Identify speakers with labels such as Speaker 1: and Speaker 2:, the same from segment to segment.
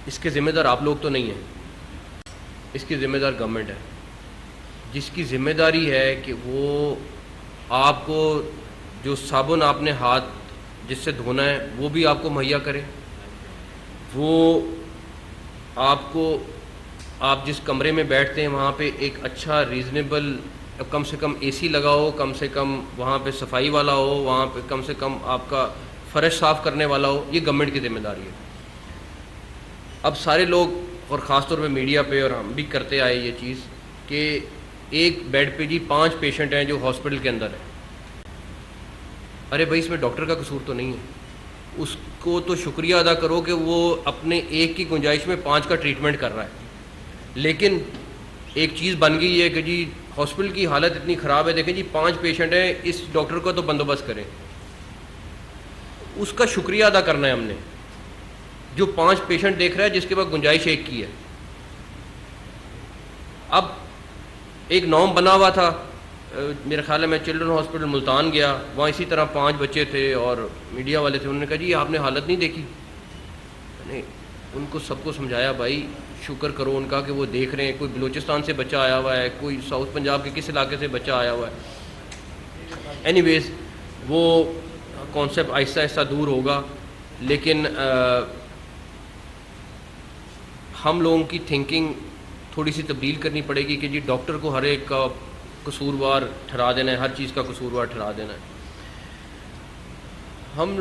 Speaker 1: اس کے ذمہ دار آپ لوگ تو نہیں ہیں، اس کی ذمہ دار گورنمنٹ ہے، جس کی ذمہ داری ہے کہ وہ آپ کو جو صابن آپ نے ہاتھ جس سے دھونا ہے وہ بھی آپ کو مہیا کرے، وہ آپ کو آپ جس کمرے میں بیٹھتے ہیں وہاں پہ ایک اچھا ریزنیبل کم سے کم اے سی لگا ہو، کم سے کم وہاں پہ صفائی والا ہو، وہاں پہ کم سے کم آپ کا فرش صاف کرنے والا ہو، یہ گورنمنٹ کی ذمہ داری ہے۔ اب سارے لوگ اور خاص طور پہ میڈیا پہ اور ہم بھی کرتے آئے یہ چیز کہ ایک بیڈ پہ جی 5 پیشنٹ ہیں جو ہاسپٹل کے اندر ہیں۔ ارے بھائی اس میں ڈاکٹر کا قصور تو نہیں ہے، اس کو تو شکریہ ادا کرو کہ وہ اپنے ایک کی گنجائش میں 5 کا ٹریٹمنٹ کر رہا ہے، لیکن ایک چیز بن گئی ہے کہ جی ہاسپٹل کی حالت اتنی خراب ہے، دیکھیں جی 5 پیشنٹ ہیں، اس ڈاکٹر کا تو بندوبست کریں۔ اس کا شکریہ ادا کرنا ہے ہم نے، جو 5 پیشنٹ دیکھ رہا ہے جس کے پاس گنجائش ایک کی ہے۔ اب ایک نام بنا ہوا تھا، میرے خیال ہے میں چلڈرن ہاسپٹل ملتان گیا، وہاں اسی طرح 5 بچے تھے اور میڈیا والے تھے، انہوں نے کہا جی آپ نے حالت نہیں دیکھی۔ میں نے ان کو سب کو سمجھایا بھائی شکر کرو ان کا کہ وہ دیکھ رہے ہیں، کوئی بلوچستان سے بچہ آیا ہوا ہے، کوئی ساؤتھ پنجاب کے کس علاقے سے بچہ آیا ہوا ہے۔ اینی ویز وہ کانسیپٹ آہستہ آہستہ دور ہوگا، لیکن ہم لوگوں کی تھنکنگ تھوڑی سی تبدیل کرنی پڑے گی کہ جی ڈاکٹر کو ہر ایک کا قصوروار ٹھہرا دینا ہے، ہر چیز کا قصوروار ٹھہرا دینا ہے۔ ہم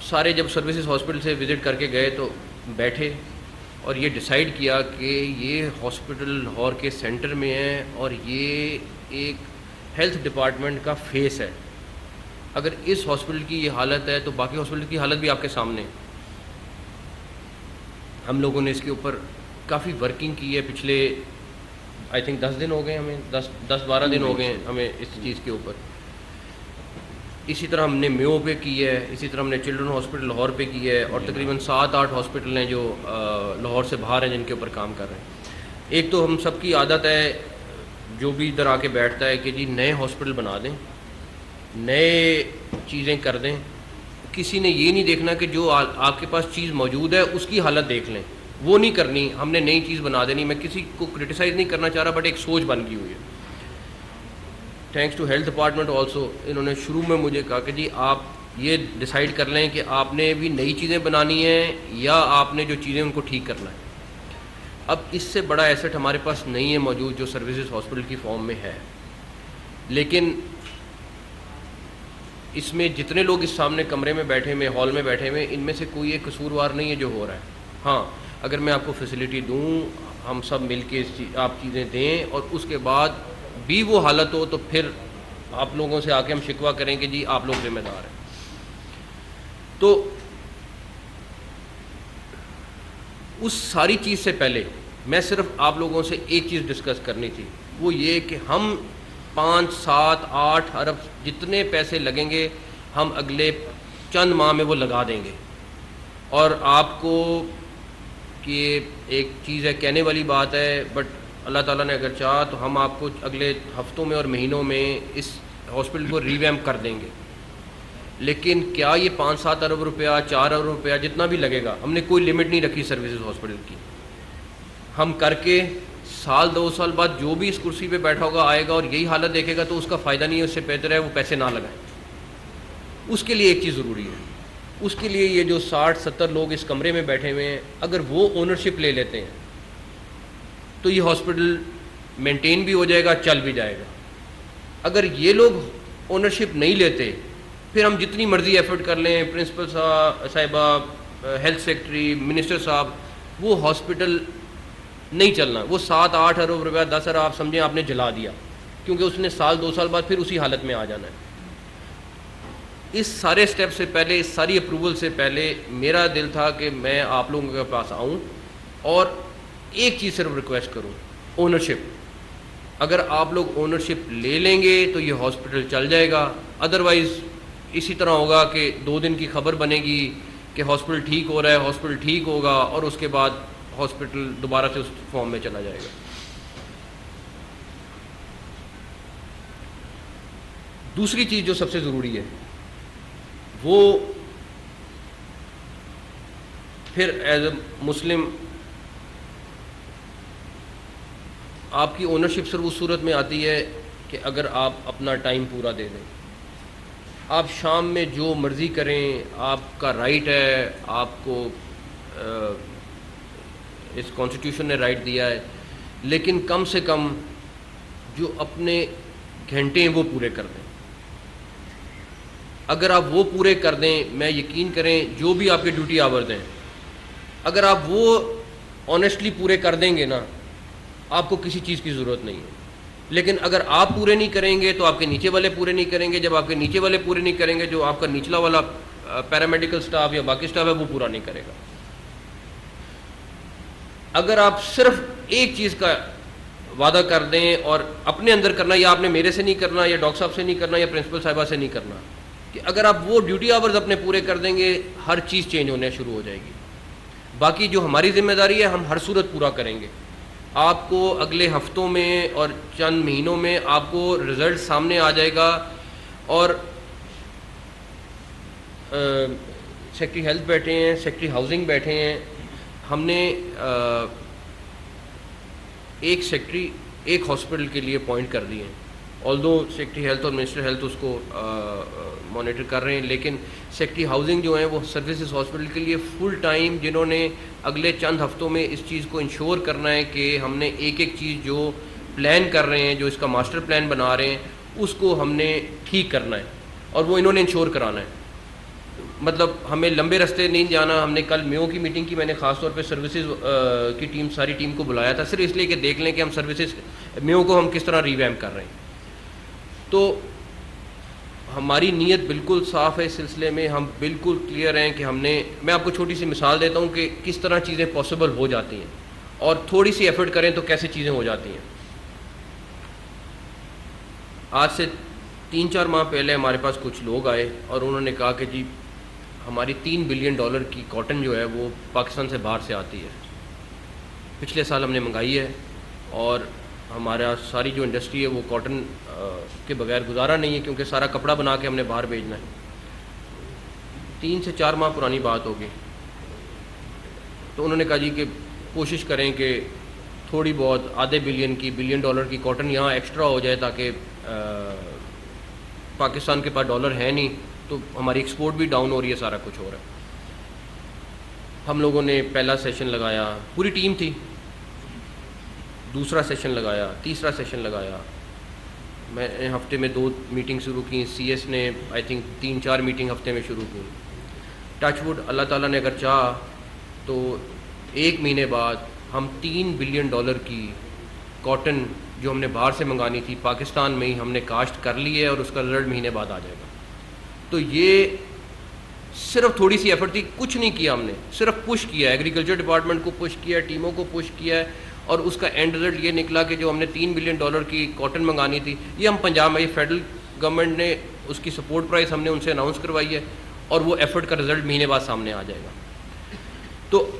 Speaker 1: سارے جب سروسز ہاسپٹل سے وزٹ کر کے گئے تو بیٹھے اور یہ ڈیسائیڈ کیا کہ یہ ہاسپٹل لاہور کے سینٹر میں ہے اور یہ ایک ہیلتھ ڈپارٹمنٹ کا فیس ہے۔ اگر اس ہاسپٹل کی یہ حالت ہے تو باقی ہاسپٹل کی حالت بھی آپ کے سامنے ہے۔ ہم لوگوں نے اس کے اوپر کافی ورکنگ کی ہے، پچھلے آئی تھنک 10 دن ہو گئے، ہمیں 10-12 دن ہو گئے ہیں ہمیں اس چیز کے اوپر۔ اسی طرح ہم نے میو پہ کی ہے، اسی طرح ہم نے چلڈرن ہاسپٹل لاہور پہ کی ہے، اور تقریباً 7-8 ہاسپٹل ہیں جو لاہور سے باہر ہیں جن کے اوپر کام کر رہے ہیں۔ ایک تو ہم سب کی عادت ہے جو بھی ادھر آ کے بیٹھتا ہے کہ جی نئے ہاسپٹل بنا دیں، نئے چیزیں کر دیں، کسی نے یہ نہیں دیکھنا کہ جو آپ کے پاس چیز موجود ہے اس کی حالت دیکھ لیں، وہ نہیں کرنی، ہم نے نئی چیز بنا دینی۔ میں کسی کو کرٹیسائز نہیں کرنا چاہ رہا، بٹ ایک سوچ بن گئی ہوئی ہے۔ Thanks to health department also, انہوں نے شروع میں مجھے کہا کہ جی آپ یہ ڈیسائیڈ کر لیں کہ آپ نے بھی نئی چیزیں بنانی ہیں یا آپ نے جو چیزیں ان کو ٹھیک کرنا ہے۔ اب اس سے بڑا ایسٹ ہمارے پاس نہیں ہے موجود جو سروسز ہاسپٹل کی فارم میں ہے، لیکن اس میں جتنے لوگ اس سامنے کمرے میں بیٹھے ہوئے، ہال میں بیٹھے ہوئے، ان میں سے کوئی ایک قصوروار نہیں ہے جو ہو رہا ہے۔ ہاں اگر میں آپ کو فیسلٹی دوں، ہم سب مل کے آپ چیزیں دیں اور اس کے بعد بھی وہ حالت ہو تو پھر آپ لوگوں سے آ کے ہم شکوہ کریں کہ جی آپ لوگ ذمہ دار ہیں۔ تو اس ساری چیز سے پہلے میں صرف آپ لوگوں سے ایک چیز ڈسکس کرنی تھی، وہ یہ کہ ہم 5-7-8 ارب جتنے پیسے لگیں گے ہم اگلے چند ماہ میں وہ لگا دیں گے، اور آپ کو کہ ایک چیز ہے کہنے والی بات ہے، بٹ اللہ تعالیٰ نے اگر چاہا تو ہم آپ کو اگلے ہفتوں میں اور مہینوں میں اس ہاسپٹل کو ریویمپ کر دیں گے۔ لیکن کیا یہ 5-7 ارب روپیہ، 4 ارب روپیہ جتنا بھی لگے گا، ہم نے کوئی لمٹ نہیں رکھی سروسز ہاسپٹل کی، ہم کر کے سال 2 سال بعد جو بھی اس کرسی پہ بیٹھا ہوگا آئے گا اور یہی حالت دیکھے گا تو اس کا فائدہ نہیں ہے، اس سے بہتر ہے وہ پیسے نہ لگائیں۔ اس کے لیے ایک چیز ضروری ہے، اس کے لیے یہ جو 60-70 لوگ اس کمرے میں بیٹھے ہوئے ہیں، اگر وہ اونرشپ لے لیتے ہیں تو یہ ہاسپٹل مینٹین بھی ہو جائے گا، چل بھی جائے گا۔ اگر یہ لوگ اونرشپ نہیں لیتے پھر ہم جتنی مرضی ایفرٹ کر لیں، پرنسپل صاحبہ، ہیلتھ سیکرٹری، منسٹر صاحب، وہ ہاسپٹل نہیں چلنا۔ وہ 7-8 ارب روپیہ، 10 ارب آپ سمجھیں آپ نے جلا دیا، کیونکہ اس نے سال 2 سال بعد پھر اسی حالت میں آ جانا ہے۔ اس سارے سٹیپ سے پہلے، اس ساری اپروول سے پہلے میرا دل تھا کہ میں آپ لوگوں کے پاس آؤں اور ایک چیز صرف ریکویسٹ کروں، اونرشپ۔ اگر آپ لوگ اونرشپ لے لیں گے تو یہ ہاسپٹل چل جائے گا، ادروائز اسی طرح ہوگا کہ 2 دن کی خبر بنے گی کہ ہاسپٹل ٹھیک ہو رہا ہے، ہاسپٹل ٹھیک ہوگا، اور اس کے بعد ہاسپٹل دوبارہ سے اس فارم میں چلا جائے گا۔ دوسری چیز جو سب سے ضروری ہے وہ پھر ایز اے مسلم آپ کی اونرشپ صرف اس صورت میں آتی ہے کہ اگر آپ اپنا ٹائم پورا دے دیں. آپ شام میں جو مرضی کریں، آپ کا رائٹ ہے، آپ کو اس کانسٹیٹیوشن نے رائٹ دیا ہے، لیکن کم سے کم جو اپنے گھنٹے ہیں وہ پورے کر دیں. اگر آپ وہ پورے کر دیں، میں یقین کریں جو بھی آپ کے ڈیوٹی آورز ہیں، اگر آپ وہ آنیسٹلی پورے کر دیں گے نا، آپ کو کسی چیز کی ضرورت نہیں ہے. لیکن اگر آپ پورے نہیں کریں گے تو آپ کے نیچے والے پورے نہیں کریں گے. جب آپ کے نیچے والے پورے نہیں کریں گے، جو آپ کا نچلا والا پیرامیڈیکل سٹاف یا باقی سٹاف ہے وہ پورا نہیں کرے گا. اگر آپ صرف ایک چیز کا وعدہ کر دیں اور اپنے اندر کرنا، یا آپ نے میرے سے نہیں کرنا، یا ڈاکٹر صاحب سے نہیں کرنا، یا پرنسپل صاحبہ سے نہیں کرنا، کہ اگر آپ وہ ڈیوٹی آورز اپنے پورے کر دیں گے، ہر چیز چینج ہونے شروع ہو جائے گی. باقی جو ہماری ذمہ داری ہے ہم ہر صورت پورا کریں گے. آپ کو اگلے ہفتوں میں اور چند مہینوں میں آپ کو رزلٹ سامنے آ جائے گا. اور سیکٹری ہیلتھ بیٹھے ہیں، سیکٹری ہاؤسنگ بیٹھے ہیں. ہم نے ایک سیکٹری ایک ہاسپٹل کے لیے اپوائنٹ کر دیے ہیں. آلدو سیکٹری ہیلتھ اور منسٹر ہیلتھ اس کو مانیٹر کر رہے ہیں، لیکن سیکٹری ہاؤسنگ جو ہیں وہ سروسز ہاسپٹل کے لیے فل ٹائم، جنہوں نے اگلے چند ہفتوں میں اس چیز کو انشور کرنا ہے کہ ہم نے ایک ایک چیز جو پلان کر رہے ہیں، جو اس کا ماسٹر پلان بنا رہے ہیں، اس کو ہم نے ٹھیک کرنا ہے، اور وہ انہوں نے انشور کرانا ہے. مطلب ہمیں لمبے رستے نہیں جانا. ہم نے کل میو کی میٹنگ کی، میں نے خاص طور پہ سروسز کی ٹیم، ساری ٹیم کو بلایا تھا، صرف اس لیے کہ دیکھ لیں کہ ہم سروسز میو کو ہم کس طرح ریویمپ کر رہے ہیں. تو ہماری نیت بالکل صاف ہے اس سلسلے میں. ہم بالکل کلیئر ہیں کہ ہم نے، میں آپ کو چھوٹی سی مثال دیتا ہوں کہ کس طرح چیزیں پاسبل ہو جاتی ہیں، اور تھوڑی سی ایفرٹ کریں تو کیسے چیزیں ہو جاتی ہیں. آج سے 3-4 ماہ پہلے ہمارے پاس کچھ لوگ آئے اور انہوں نے کہا کہ جی ہماری $3 بلین کی کاٹن جو ہے وہ پاکستان سے باہر سے آتی ہے. پچھلے سال ہم نے منگائی ہے، اور ہمارا ساری جو انڈسٹری ہے وہ کاٹن کے بغیر گزارا نہیں ہے، کیونکہ سارا کپڑا بنا کے ہم نے باہر بھیجنا ہے. 3 سے 4 ماہ پرانی بات ہوگی. تو انہوں نے کہا جی کہ کوشش کریں کہ تھوڑی بہت $0.5 بلین کی $1 بلین کی کاٹن یہاں ایکسٹرا ہو جائے، تاکہ پاکستان کے پاس ڈالر ہے نہیں تو ہماری ایکسپورٹ بھی ڈاؤن ہو رہی ہے، سارا کچھ ہو رہا ہے. ہم لوگوں نے پہلا سیشن لگایا، پوری ٹیم تھی. دوسرا سیشن لگایا، تیسرا سیشن لگایا. میں نے ہفتے میں 2 میٹنگ شروع کی. سی ایس نے آئی تھنک 3-4 میٹنگ ہفتے میں شروع کی. ٹچ ووڈ، اللہ تعالیٰ نے اگر چاہا تو 1 مہینے بعد ہم $3 بلین کی کاٹن جو ہم نے باہر سے منگانی تھی، پاکستان میں ہی ہم نے کاشت کر لی ہے، اور اس کا رزلٹ مہینے بعد آ جائے گا. تو یہ صرف تھوڑی سی ایفرٹ تھی، کچھ نہیں کیا ہم نے، صرف پش کیا ہے، ایگریکلچر ڈپارٹمنٹ کو پش کیا ہے، ٹیموں کو پش کیا ہے، اور اس کا اینڈ رزلٹ یہ نکلا کہ جو ہم نے $3 بلین کی کاٹن منگانی تھی، یہ ہم پنجاب میں، یہ فیڈرل گورنمنٹ نے اس کی سپورٹ پرائس ہم نے ان سے اناؤنس کروائی ہے، اور وہ ایفرٹ کا رزلٹ مہینے بعد سامنے آ جائے گا. تو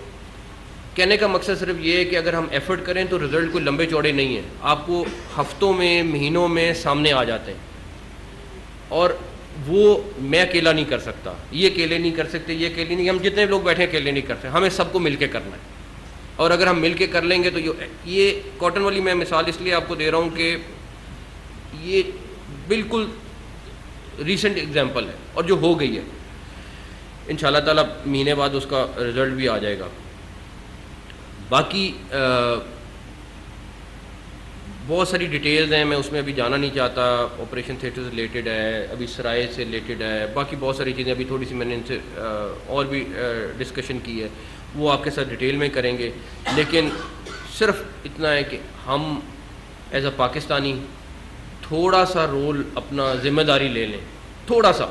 Speaker 1: کہنے کا مقصد صرف یہ ہے کہ اگر ہم ایفرٹ کریں تو رزلٹ کوئی لمبے چوڑے نہیں ہیں، آپ کو ہفتوں میں، مہینوں میں سامنے آ جاتے ہیں. اور وہ میں اکیلا نہیں کر سکتا، یہ اکیلے نہیں کر سکتے، یہ اکیلے نہیں، ہم جتنے لوگ بیٹھے ہیں اکیلے نہیں کر سکتے، ہمیں سب کو مل کے کرنا ہے. اور اگر ہم مل کے کر لیں گے تو یہ کاٹن والی میں مثال اس لیے آپ کو دے رہا ہوں کہ یہ بالکل ریسنٹ ایگزامپل ہے، اور جو ہو گئی ہے. انشاءاللہ تعالیٰ مہینے بعد اس کا رزلٹ بھی آ جائے گا. باقی بہت ساری ڈیٹیلز ہیں، میں اس میں ابھی جانا نہیں چاہتا. آپریشن تھیٹر سے ریلیٹڈ ہے، ابھی سرائے سے ریلیٹڈ ہے، باقی بہت ساری چیزیں ابھی تھوڑی سی میں نے ان سے اور بھی ڈسکشن کی ہے، وہ آپ کے ساتھ ڈیٹیل میں کریں گے. لیکن صرف اتنا ہے کہ ہم ایز اے پاکستانی تھوڑا سا رول، اپنا ذمہ داری لے لیں. تھوڑا سا،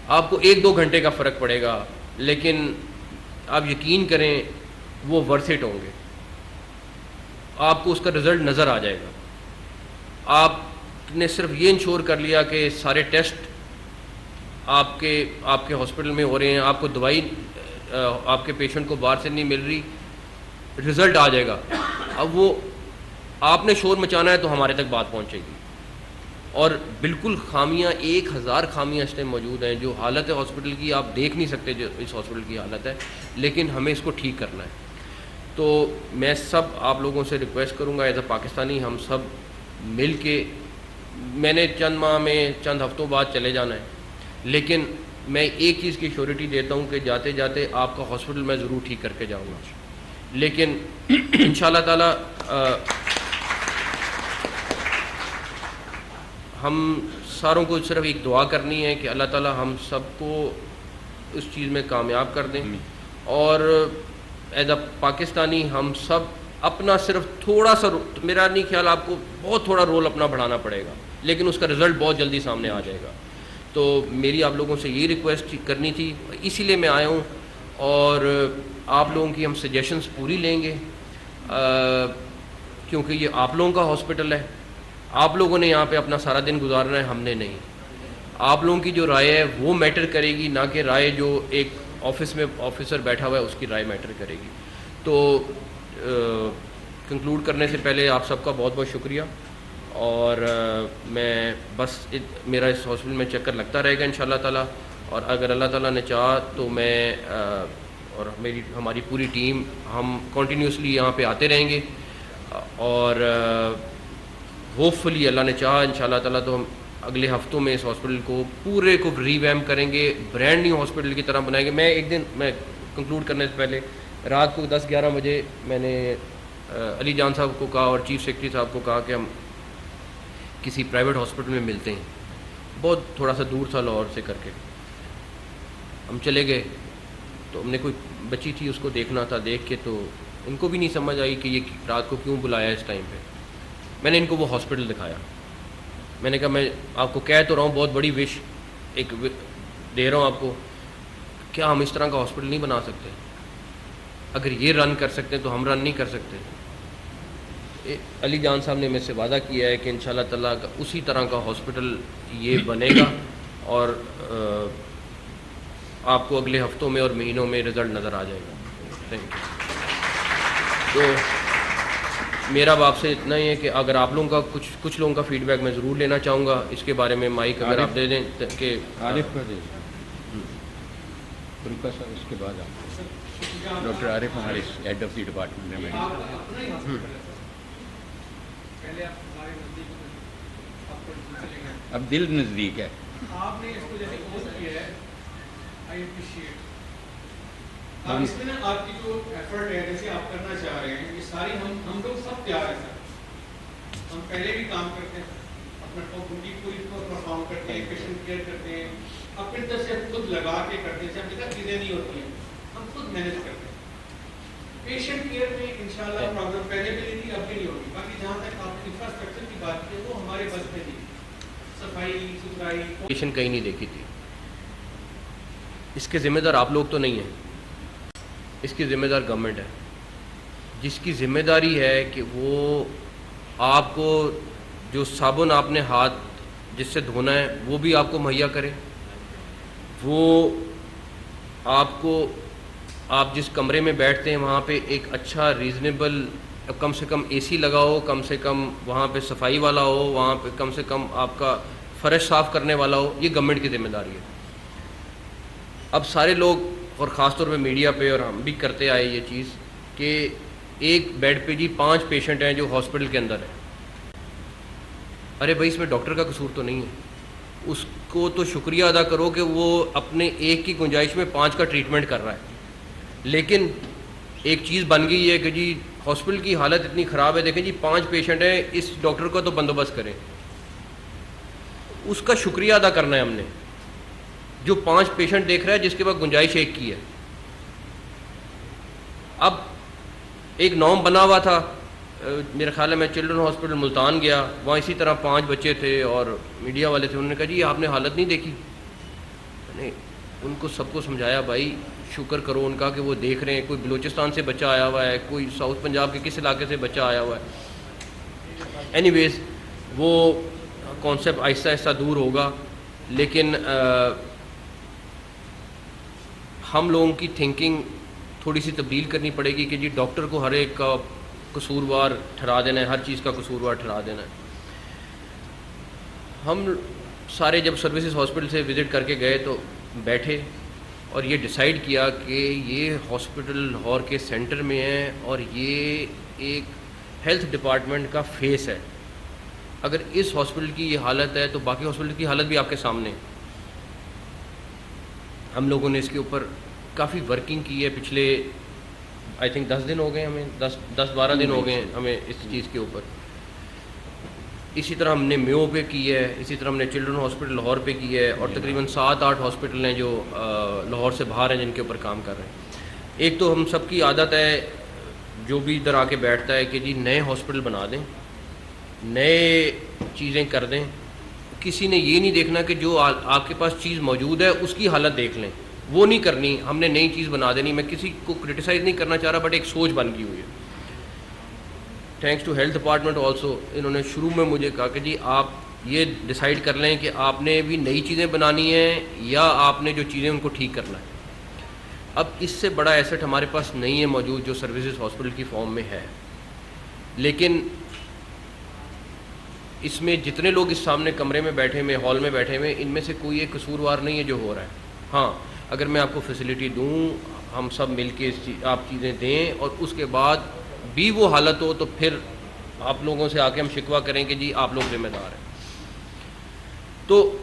Speaker 1: آپ کو 1-2 گھنٹے کا فرق پڑے گا، لیکن آپ یقین کریں وہ ورتھ اٹ ہوں گے. آپ کو اس کا رزلٹ نظر آ جائے گا. آپ نے صرف یہ انشور کر لیا کہ سارے ٹیسٹ آپ کے ہاسپٹل میں ہو رہے ہیں، آپ کو دوائی آپ کے پیشنٹ کو باہر سے نہیں مل رہی، رزلٹ آ جائے گا. اب وہ آپ نے شور مچانا ہے تو ہمارے تک بات پہنچے گی. اور بالکل خامیاں، 1000 خامیاں اس ٹائم موجود ہیں. جو حالت ہے ہاسپٹل کی آپ دیکھ نہیں سکتے، جو اس ہاسپٹل کی حالت ہے، لیکن ہمیں اس کو ٹھیک کرنا ہے. تو میں سب آپ لوگوں سے ریکویسٹ کروں گا ایز اے پاکستانی ہم سب مل کے، میں نے چند ماہ میں چند ہفتوں بعد چلے جانا ہے، لیکن میں ایک چیز کی شیورٹی دیتا ہوں کہ جاتے جاتے آپ کا ہاسپٹل میں ضرور ٹھیک کر کے جاؤں گا، لیکن انشاءاللہ تعالی ہم ساروں کو صرف ایک دعا کرنی ہے کہ اللہ تعالی ہم سب کو اس چیز میں کامیاب کر دیں، اور ایز اے پاکستانی ہم سب اپنا صرف تھوڑا سا، میرا نہیں خیال آپ کو بہت تھوڑا رول اپنا بڑھانا پڑے گا، لیکن اس کا رزلٹ بہت جلدی سامنے آ جائے گا۔ تو میری آپ لوگوں سے یہ ریکویسٹ کرنی تھی، اسی لیے میں آیا ہوں، اور آپ لوگوں کی ہم سجیشنز پوری لیں گے، کیونکہ یہ آپ لوگوں کا ہاسپٹل ہے، آپ لوگوں نے یہاں پہ اپنا سارا دن گزارنا ہے، ہم نے نہیں۔ آپ لوگوں کی جو رائے ہے وہ میٹر کرے گی، نہ کہ رائے جو ایک آفس میں آفیسر بیٹھا ہوا ہے اس کی رائے میٹر کرے گی۔ تو کنکلوڈ کرنے سے پہلے آپ سب کا بہت بہت شکریہ، اور میں بس میرا اس ہاسپٹل میں چکر لگتا رہے گا انشاءاللہ تعالی، اور اگر اللہ تعالیٰ نے چاہا تو میں اور ہماری پوری ٹیم ہم کنٹینیوسلی یہاں پہ آتے رہیں گے، اور ہوپ فلی اللہ نے چاہا انشاءاللہ تعالیٰ تو ہم اگلے ہفتوں میں اس ہاسپٹل کو پورے کو ریویمپ کریں گے، برانڈ نیو ہاسپٹل کی طرح بنائیں گے۔ میں ایک دن، میں کنکلوڈ کرنے سے پہلے رات کو 10-11 بجے میں نے علی جان صاحب کو کہا اور چیف سیکرٹری صاحب کو کہا کہ ہم کسی پرائیویٹ ہاسپٹل میں ملتے ہیں، بہت تھوڑا سا دور تھا لاہور سے کر کے۔ ہم چلے گئے تو ہم نے کوئی بچی تھی اس کو دیکھنا تھا، دیکھ کے تو ان کو بھی نہیں سمجھ آئی کہ یہ رات کو کیوں بلایا اس ٹائم پہ۔ میں نے ان کو وہ ہاسپٹل دکھایا، میں نے کہا میں آپ کو کہہ تو رہا ہوں، بہت بڑی وش ایک دے رہا ہوں آپ کو، کیا ہم اس طرح کا ہاسپٹل نہیں بنا سکتے؟ اگر یہ رن کر سکتے ہیں تو ہم رن نہیں کر سکتے؟ علی جان صاحب نے مجھ سے وعدہ کیا ہے کہ انشاءاللہ تعالیٰ اسی طرح کا ہاسپٹل یہ بنے گا، اور آپ کو اگلے ہفتوں میں اور مہینوں میں رزلٹ نظر آ جائے گا۔ Thank you. تو میرا اب آپ سے اتنا ہی ہے کہ اگر آپ لوگوں کا کچھ لوگوں کا فیڈ بیک میں ضرور لینا چاہوں گا اس کے بارے میں، مائک اگر آپ دے دیں کہ
Speaker 2: عارف کا دے ترکا صاحب، اس کے بعد آپ ڈاکٹر عارف ہمارے ہیڈ آف دی ڈپارٹمنٹ میں۔ اب دل نزدیک ہے،
Speaker 3: آپ نے اس کو جیسے پوسٹ کیا ہے، آئی اپریشیٹ۔ اب اس میں نا آپ کی جو ایفرٹ ہے جیسے آپ کرنا چاہ رہے ہیں، یہ ساری ہم لوگ سب تیار ہیں سر، ہم پہلے بھی کام کرتے ہیں، اپنا ڈیوٹی پوری پرفارم کرتے ہیں، پیشنٹ کیئر کرتے ہیں، اپنے طرف سے خود لگا کے کرتے ہیں، جب تک چیزیں نہیں ہوتی ہیں ہم خود مینیج کرتے ہیں۔ پیشنٹ کیئر میں انشاءاللہ پرابلم پہلے بھی نہیں تھی، اب بھی نہیں ہوگی، باقی جہاں تک آپ انفراسٹرکچر کی بات کی وہ ہمارے بس میں نہیں، صفائی ستھرائی
Speaker 1: پیشنٹ کہیں نہیں دیکھی تھی۔ اس کے ذمہ دار آپ لوگ تو نہیں ہیں، اس کی ذمہ دار گورنمنٹ ہے، جس کی ذمہ داری ہے کہ وہ آپ کو جو صابن آپ نے ہاتھ جس سے دھونا ہے وہ بھی آپ کو مہیا کرے، وہ آپ کو، آپ جس کمرے میں بیٹھتے ہیں وہاں پہ ایک اچھا ریزنیبل، کم سے کم اے سی لگا ہو، کم سے کم وہاں پہ صفائی والا ہو، وہاں پہ کم سے کم آپ کا فرش صاف کرنے والا ہو، یہ گورنمنٹ کی ذمہ داری ہے۔ اب سارے لوگ، اور خاص طور پہ میڈیا پہ، اور ہم بھی کرتے آئے یہ چیز کہ ایک بیڈ پہ جی 5 پیشنٹ ہیں جو ہاسپٹل کے اندر ہیں، ارے بھائی اس میں ڈاکٹر کا قصور تو نہیں ہے، اس کو تو شکریہ ادا کرو کہ وہ اپنے ایک کی گنجائش میں 5 کا ٹریٹمنٹ کر رہا ہے۔ لیکن ایک چیز بن گئی ہے کہ جی ہاسپٹل کی حالت اتنی خراب ہے، دیکھیں جی 5 پیشنٹ ہیں، اس ڈاکٹر کا تو بندوبست کریں۔ اس کا شکریہ ادا کرنا ہے ہم نے، جو 5 پیشنٹ دیکھ رہا ہے جس کے پاس گنجائش ایک کی ہے۔ اب ایک نام بنا ہوا تھا، میرے خیال ہے میں چلڈرن ہاسپٹل ملتان گیا، وہاں اسی طرح 5 بچے تھے اور میڈیا والے تھے، انہوں نے کہا جی آپ نے حالت نہیں دیکھی۔ میں نے ان کو سب کو سمجھایا بھائی شکر کرو ان کا کہ وہ دیکھ رہے ہیں، کوئی بلوچستان سے بچہ آیا ہوا ہے، کوئی ساؤتھ پنجاب کے کس علاقے سے بچہ آیا ہوا ہے۔ اینی ویز وہ کانسیپٹ آہستہ آہستہ دور ہوگا، لیکن ہم لوگوں کی تھنکنگ تھوڑی سی تبدیل کرنی پڑے گی کہ جی ڈاکٹر کو ہر ایک کا قصوروار ٹھہرا دینا ہے، ہر چیز کا قصوروار ٹھہرا دینا ہے۔ ہم سارے جب سروسز ہاسپٹل سے وزٹ کر کے گئے تو بیٹھے، اور یہ ڈیسائیڈ کیا کہ یہ ہاسپٹل لاہور کے سینٹر میں ہے اور یہ ایک ہیلتھ ڈپارٹمنٹ کا فیس ہے. اگر اس ہاسپٹل کی یہ حالت ہے تو باقی ہاسپٹل کی حالت بھی آپ کے سامنے ہے. ہم لوگوں نے اس کے اوپر کافی ورکنگ کی ہے. پچھلے آئی تھنک 10 دن ہو گئے ہمیں, 10-12 دن ہو گئے ہیں ہمیں اس چیز کے اوپر. اسی طرح ہم نے میو پہ کی ہے, اسی طرح ہم نے چلڈرن ہاسپٹل لاہور پہ کی ہے, اور تقریباً 7-8 ہاسپٹل ہیں جو لاہور سے باہر ہیں جن کے اوپر کام کر رہے ہیں. ایک تو ہم سب کی عادت ہے جو بھی ادھر آ کے بیٹھتا ہے کہ جی نئے ہاسپٹل بنا دیں, نئے چیزیں کر دیں. کسی نے یہ نہیں دیکھنا کہ جو آپ کے پاس چیز موجود ہے اس کی حالت دیکھ لیں, وہ نہیں کرنی. ہم نے نئی چیز بنا دینی. میں کسی کو کرٹیسائز نہیں کرنا چاہ رہا, بٹ ایک سوچ بن گئی ہوئی ہے. Thanks to health department also, انہوں نے شروع میں مجھے کہا کہ جی آپ یہ ڈیسائیڈ کر لیں کہ آپ نے بھی نئی چیزیں بنانی ہیں یا آپ نے جو چیزیں ان کو ٹھیک کرنا ہے. اب اس سے بڑا ایسٹ ہمارے پاس نہیں ہے موجود جو سروسز ہاسپٹل کی فارم میں ہے. لیکن اس میں جتنے لوگ اس سامنے کمرے میں بیٹھے ہوئے, ہال میں بیٹھے ہوئے, ان میں سے کوئی ایک قصوروار نہیں ہے جو ہو رہا ہے. ہاں, اگر میں آپ کو فیسلٹی دوں, ہم سب مل کے آپ چیزیں دیں, اور اس کے بعد بھی وہ حالت ہو تو پھر آپ لوگوں سے آ کے ہم شکوہ کریں کہ جی آپ لوگ ذمہ دار ہیں. تو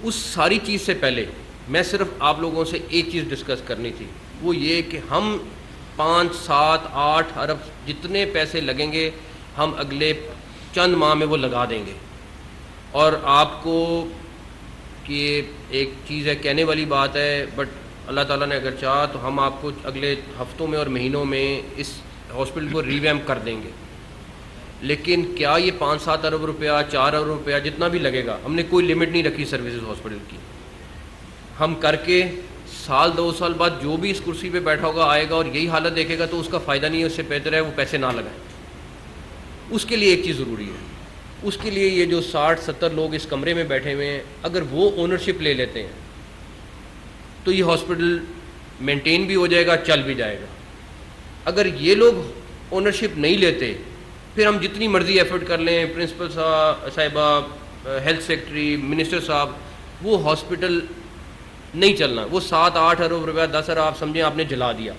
Speaker 1: اس ساری چیز سے پہلے میں صرف آپ لوگوں سے ایک چیز ڈسکس کرنی تھی, وہ یہ کہ ہم 5-7-8 ارب جتنے پیسے لگیں گے ہم اگلے چند ماہ میں وہ لگا دیں گے. اور آپ کو کہ ایک چیز ہے, کہنے والی بات ہے, بٹ اللہ تعالیٰ نے اگر چاہا تو ہم آپ کو اگلے ہفتوں میں اور مہینوں میں اس ہاسپٹل کو ریویمپ کر دیں گے. لیکن کیا یہ 5-7 ارب روپیہ, 4 ارب روپیہ جتنا بھی لگے گا, ہم نے کوئی لمٹ نہیں رکھی سروسز ہاسپٹل کی. ہم کر کے 1-2 سال بعد جو بھی اس کرسی پہ بیٹھا ہوگا آئے گا اور یہی حالت دیکھے گا تو اس کا فائدہ نہیں ہے. اس سے بہتر ہے وہ پیسے نہ لگائیں. اس کے لیے ایک چیز ضروری ہے, اس کے لیے یہ جو 60-70 لوگ اس کمرے میں بیٹھے ہوئے ہیں, اگر وہ اونرشپ لے لیتے ہیں تو یہ ہاسپٹل مینٹین بھی ہو جائے گا, چل بھی جائے گا. اگر یہ لوگ اونرشپ نہیں لیتے, پھر ہم جتنی مرضی ایفرٹ کر لیں, پرنسپل صاحبہ, ہیلتھ سیکٹری, منسٹر صاحب, وہ ہاسپٹل نہیں چلنا. وہ 7-8 ارب روپیہ, 10 ارب آپ سمجھیں آپ نے جلا دیا,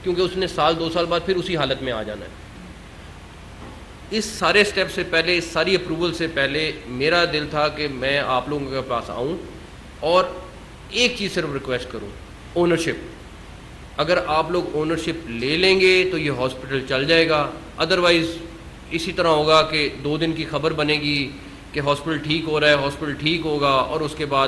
Speaker 1: کیونکہ اس نے 1-2 سال بعد پھر اسی حالت میں آ جانا ہے. اس سارے سٹیپ سے پہلے, اس ساری اپروول سے پہلے میرا دل تھا کہ میں آپ لوگوں کے پاس آؤں اور ایک چیز صرف ریکویسٹ کروں, اونرشپ. اگر آپ لوگ اونرشپ لے لیں گے تو یہ ہاسپٹل چل جائے گا. ادروائز اسی طرح ہوگا کہ 2 دن کی خبر بنے گی کہ ہاسپٹل ٹھیک ہو رہا ہے, ہاسپٹل ٹھیک ہوگا, اور اس کے بعد